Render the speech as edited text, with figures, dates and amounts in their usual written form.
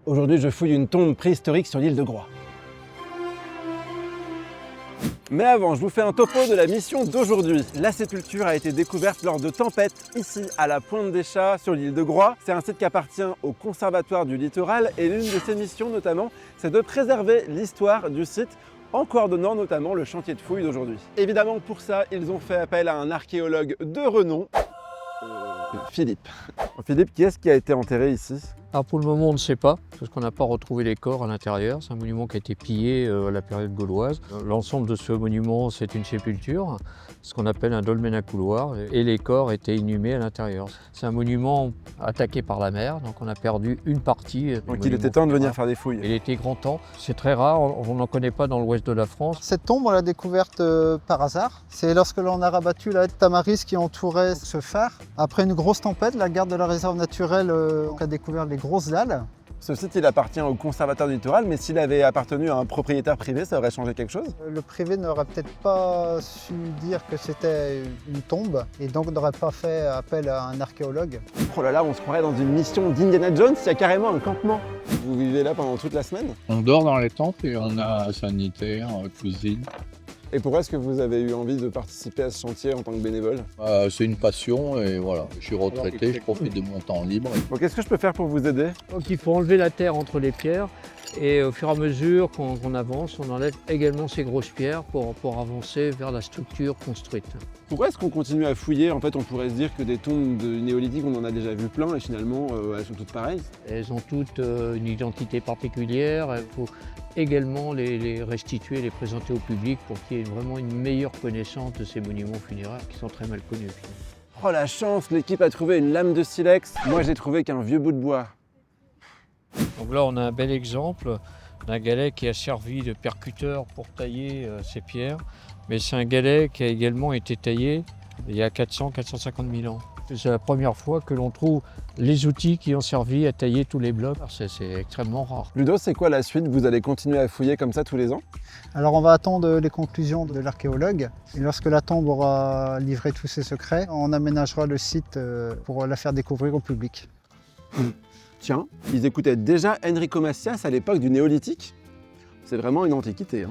Aujourd'hui, je fouille une tombe préhistorique sur l'île de Groix. Mais avant, je vous fais un topo de la mission d'aujourd'hui. La sépulture a été découverte lors de tempêtes ici à la Pointe des Chats sur l'île de Groix. C'est un site qui appartient au Conservatoire du Littoral et l'une de ses missions notamment, c'est de préserver l'histoire du site en coordonnant notamment le chantier de fouilles d'aujourd'hui. Évidemment, pour ça, ils ont fait appel à un archéologue de renom, Philippe. Philippe, qui est-ce qui a été enterré ici ? Alors pour le moment, on ne sait pas, parce qu'on n'a pas retrouvé les corps à l'intérieur. C'est un monument qui a été pillé à la période gauloise. L'ensemble de ce monument, c'est une sépulture, ce qu'on appelle un dolmen à couloir, et les corps étaient inhumés à l'intérieur. C'est un monument attaqué par la mer, donc on a perdu une partie. Donc il était temps de venir faire des fouilles. Il était grand temps. C'est très rare, on n'en connaît pas dans l'ouest de la France. Cette tombe, on l'a découverte par hasard. C'est lorsque l'on a rabattu la haie de tamaris qui entourait ce phare. Après une grosse tempête, la garde de la réserve naturelle a découvert les grosses dalles. Ce site, il appartient au Conservatoire du Littoral, mais s'il avait appartenu à un propriétaire privé, ça aurait changé quelque chose ? Le privé n'aurait peut-être pas su dire que c'était une tombe et donc n'aurait pas fait appel à un archéologue. Oh là là, on se croirait dans une mission d'Indiana Jones, il y a carrément un campement. Vous vivez là pendant toute la semaine ? On dort dans les tentes et on a sanitaire, cuisine. Et pourquoi est-ce que vous avez eu envie de participer à ce chantier en tant que bénévole ? C'est une passion et voilà, je suis retraité, je profite de mon temps libre. Bon, qu'est-ce que je peux faire pour vous aider ? Donc il faut enlever la terre entre les pierres, et au fur et à mesure qu'on avance, on enlève également ces grosses pierres pour avancer vers la structure construite. Pourquoi est-ce qu'on continue à fouiller ? En fait, on pourrait se dire que des tombes de néolithique, on en a déjà vu plein et finalement, elles sont toutes pareilles. Elles ont toutes une identité particulière. Il faut également les restituer, les présenter au public pour qu'il y ait vraiment une meilleure connaissance de ces monuments funéraires qui sont très mal connus. Oh la chance, l'équipe a trouvé une lame de silex. Moi, j'ai trouvé qu'un vieux bout de bois. Donc là, on a un bel exemple d'un galet qui a servi de percuteur pour tailler ces pierres. Mais c'est un galet qui a également été taillé il y a 400-450 000 ans. C'est la première fois que l'on trouve les outils qui ont servi à tailler tous les blocs. C'est extrêmement rare. Ludo, c'est quoi la suite ? Vous allez continuer à fouiller comme ça tous les ans ? Alors on va attendre les conclusions de l'archéologue et lorsque la tombe aura livré tous ses secrets, on aménagera le site pour la faire découvrir au public. Tiens, ils écoutaient déjà Enrico Macias à l'époque du néolithique ? C'est vraiment une antiquité, hein.